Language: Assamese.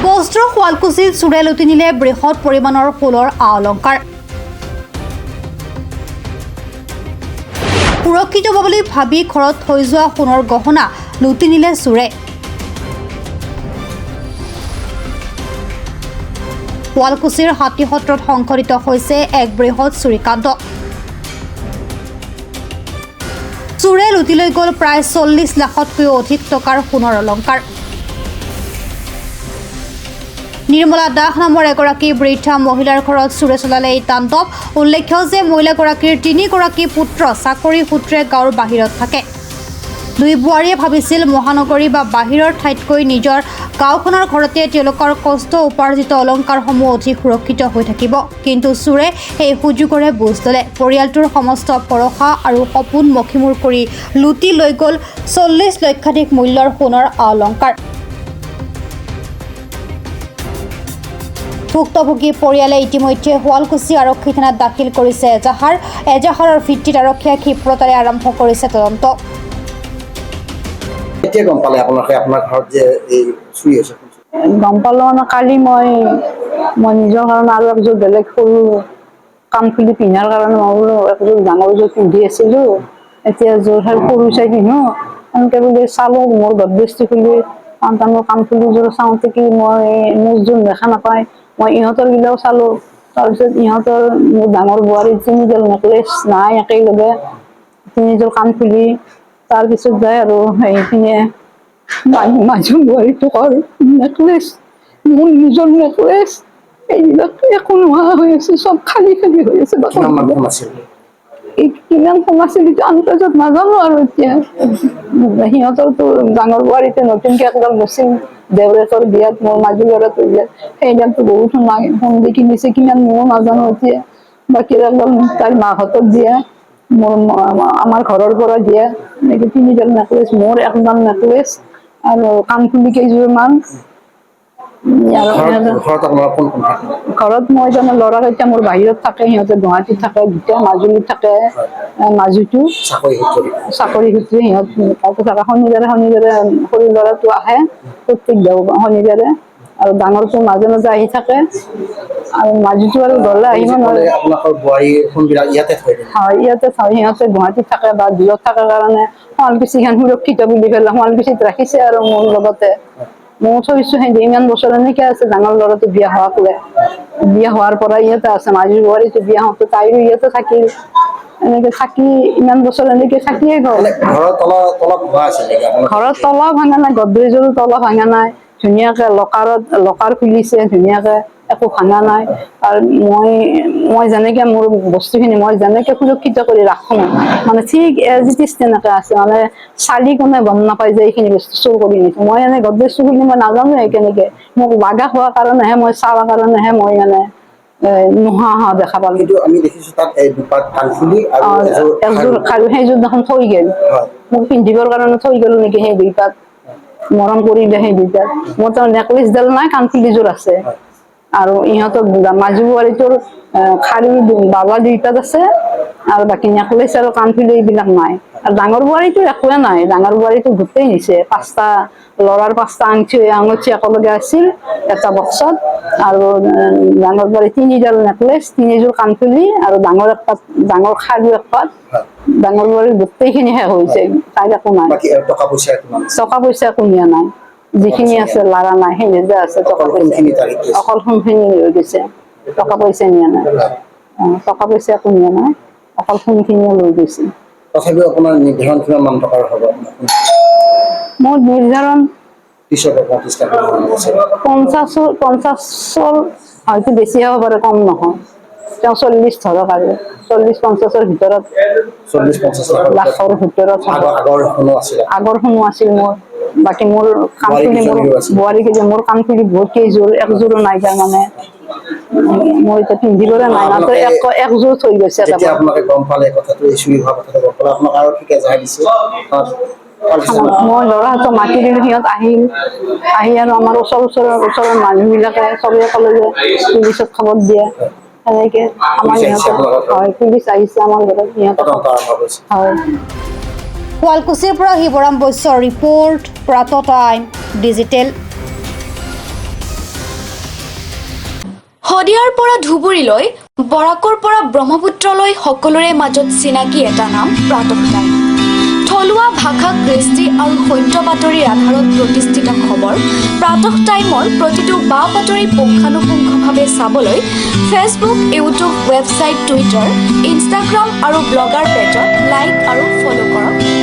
বস্ত্ৰ শুৱালকুছিত চোৰে লুটি নিলে বৃহৎ পৰিমাণৰ সোণৰ আ অলংকাৰ। সুৰক্ষিত বুলি ভাবি ঘৰত থৈ যোৱা সোণৰ গহনা লুটি নিলে চোৰে। শুৱালকুছিৰ হাতীসত্ৰত সংঘটিত হৈছে এক বৃহৎ চুৰিকাণ্ড। চোৰে লুটি লৈ গ'ল প্ৰায় 40 লাখতকৈও অধিক টকাৰ সোণৰ অলংকাৰ। নিৰ্মলা দাস নামৰ এগৰাকী বৃদ্ধা মহিলাৰ ঘৰত চোৰে চলালে এই তাণ্ডৱ। উল্লেখ্য যে মহিলাগৰাকীৰ 3গৰাকী পুত্ৰ চাকৰি সূত্ৰে গাঁৱৰ বাহিৰত থাকে। দুই বোৱাৰীয়ে ভাবিছিল মহানগৰী বা বাহিৰৰ ঠাইতকৈ নিজৰ গাঁওখনৰ ঘৰতে তেওঁলোকৰ কষ্ট উপাৰ্জিত অলংকাৰসমূহ অধিক সুৰক্ষিত হৈ থাকিব। কিন্তু চোৰে এই সুযোগৰে বুজ ল'লে। পৰিয়ালটোৰ সমস্ত ভৰসা আৰু সপোন মষিমূৰ কৰি লুটি লৈ গ'ল 40 লক্ষাধিক মূল্যৰ সোণৰ অলংকাৰ। ভুক্তভোগী পৰিয়ালে ইতিমধ্যে শুৱালকুছি আৰক্ষী থানাত দাখিল কৰিছে এজাহাৰ। এজাহাৰৰ ভিত্তিত আৰক্ষীয়ে ক্ষীপ্ৰতাৰে আৰম্ভ কৰিছে তদন্ত। এতিয়া গম পালে আপোনালোকে আপোনাৰ ঘৰত যে এই চুৰি হৈছে? গম পালো মানে কালি মই নিজৰ কাৰণে আৰু একযোৰ বেলেগ সৰু কাণফুলি পিন্ধাৰ কাৰণে মই বোলো একযোৰ ডাঙৰযোৰ পিন্ধি আছিলো, এতিয়া যোৰ সৰু চাই পিন্ধো এনেকে বুলি চালো মোৰ গডৰেজটো খুলি মোৰ কাণফুলিযোৰ চাওঁতে কি মই মোৰ যোৰ দেখা নাপায়। মই ইহঁতৰ বিলাও চালো, তাৰপিছত ইহঁতৰ মোৰ ডাঙৰ বোৱাৰীৰ 3যোৰ নেকলেচ নাই একেলগে, 3যোৰ কাণফুলি, তাৰপিছত যায় আৰু সেইখিনিয়ে মাজু বোৱাৰীটোকৰ নেকলেচ, মোৰ নিজৰ নেকলেচ, এইবিলাক একো নোহোৱা হৈ আছে, চব খালী খালী হৈ আছে। কিমান সোণ আছিল এইটো আন্দাজত নাজানো আৰু এতিয়া। সিহঁতৰতো ডাঙৰ বোৱাৰীতে নতুনকে একদম গৈছিল দেউৰেকৰ বিয়াত, মোৰ মাজু ল'ৰাটোৰ বিয়াত, সেইডালতো বহুত সোণ দি কিনিছে, কিমান ময়ো নাজানো এতিয়া। বাকী একদম তাৰ মাকহঁতক দিয়া, আমাৰ ঘৰৰ পৰা দিয়া, এনেকে 3ডাল নেকলেচ, মোৰ একডাল নেকলেচ আৰু কাণফুলি কেইযোৰমান। ঘৰত মই জানো ল'ৰা কেইটা মোৰ বাহিৰত থাকে, সিহঁতে গুৱাহাটীত থাকে, দুটা মাজুলীত থাকে। মাজুটো চাকৰি সূত্ৰে সিহঁত তাতে থাকে। শনিবাৰে সৰু ল'ৰাটো আহে প্ৰত্যেক শনিবাৰে, আৰু ডাঙৰটো মাজে মাজে আহি থাকে। আৰু মাজুটো আৰু গলে আহিব নোৱাৰে। হয়, ইয়াতে থয়। সিহঁতে গুৱাহাটীত থাকে বা দূৰত থকাৰ কাৰণে শুৱালকুছিখন সুৰক্ষিত বুলি পেলাই শুৱালকুছিত ৰাখিছে আৰু মোৰ লগতে। ময়ো থৈছো, সিহঁতে ইমান বছৰ এনেকে আছে। ডাঙৰ ল'ৰাটো বিয়া হোৱাৰ পৰা ইয়াতে আছে। মাজুৰ বোৱাৰীটো বিয়া হওঁতে তাইও ইয়াতে থাকিল, এনেকে থাকি ইমান বছৰ এনেকে থাকিয়ে গ'ল। ঘৰত তলা ভাঙা নাই, গডৰেজৰো তলা ভাঙা নাই, ধুনীয়াকে লকাৰ খুলিছে ধুনীয়াকে, একো ভাঙা নাই। আৰু মই যেনেকে মোৰ বস্তুখিনি মই যেনেকে সুৰক্ষিত কৰি ৰাখো, মানে ঠিক এজ ইট ইজ তেনেকে আছে। মানে চালি কোনে গম নাপায় যে এইখিনি বস্তু চুৰ কৰি নিছো। মই এনে গডৰেজটো খুলি মই নাজানোৱে কেনেকে, মোক লাগা হোৱাৰ কাৰণেহে মই চাৱাৰ কাৰণেহে মই মানে নোহোৱা দেখা পালো। আমি দেখিছো তাত সেইযোৰ দেখোন থৈ গেল, মোক পিন্ধিবৰ কাৰণে থৈ গেল নেকি সেই দুইপাত, মৰম কৰিলে সেই দুইপাত। মোৰ তো নেকলেচডাল নাই, কাণফুলিযোৰ আছে। আৰু ইহঁতৰ মাজু বোৱাৰীটোৰ খাৰু বালা দুইপাত আছে, আৰু বাকী নেকলেচ আৰু কাণফুলি এইবিলাক নাই। আৰু ডাঙৰ বোৱাৰীটো একোৱে নাই, ডাঙৰ বোৱাৰীটো গোটেই নিছে। 5টা ল'ৰাৰ 5টা আঙুঠি একেলগে আছিল এটা বক্সত, আৰু ডাঙৰ বোৱাৰী 3ডাল নেকলেচ, 3যোৰ কাণফুলি, আৰু ডাঙৰ খাৰু একপাত। ডাঙৰ বোৱাৰীৰ গোটেইখিনি শেষ হৈছে, তাইৰ একো নাই। টকা পইচা একো নিয়া নাই, যিখিনি আছে লাৰা নাই, সেই যে আছে টকা পইচা অকল সোণখিনি লৈ গৈছে, টকা পইচা নিয়া নাই। টকা পইচা একো নিয়া নাই, অকল সোণখিনিয়ে লৈ গৈছে। তথাপিও আপোনাৰ নিৰ্ধাৰণ কিমান মান টকাৰ হ'ব? মোৰ নিৰ্ধাৰণ 50 হয়তো বেছি হ'ব পাৰে, কম নহয়। তেওঁ 40 ধৰক, আৰু 40-50ৰ ভিতৰত, 40-50 লাখৰ ভিতৰত আগৰ সোণো আছিল মোৰ। বাকী মোৰ কাণফুলি, মোৰ বোৱাৰী কেইযোৰ, মোৰ কাণফুলি বহুত কেইযোৰ, একযোৰো নাই তাৰমানে। মই এতিয়া পিন্ধিবলৈ নাই, মাত্ৰ একযোৰ থৈ গৈছে। মই ল'ৰাহঁতক মাতি দিলো, সিহঁত আহি আৰু আমাৰ ওচৰৰ মানুহবিলাকে চবে ক'লে যে পুলিচত খবৰ দিয়ে। সেনেকে আমাৰ হয়, পুলিচ আহিছে আমাৰ ঘৰত, সিহঁতক হয়। শুৱালকুছিৰ পৰা শিৱৰাম বৈশ্যৰ ৰিপৰ্ট, প্ৰাতঃ টাইম ডিজিটেল। শদিয়াৰ পৰা ধুবুৰীলৈ, বৰাকৰ পৰা ব্ৰহ্মপুত্ৰলৈ সকলোৰে মাজত চিনাকি এটা নাম প্ৰাতঃ টাইম। থলুৱা ভাষা, কৃষ্টি আৰু সত্য বাতৰিৰ আধাৰত প্ৰতিষ্ঠিত খবৰ প্ৰাতঃ টাইমৰ প্ৰতিটো বা বাতৰি পুংখানুপুংখভাৱে চাবলৈ Facebook, YouTube, website, Twitter, Instagram আৰু ব্লগাৰ পেজত লাইক আৰু ফ'ল' কৰক।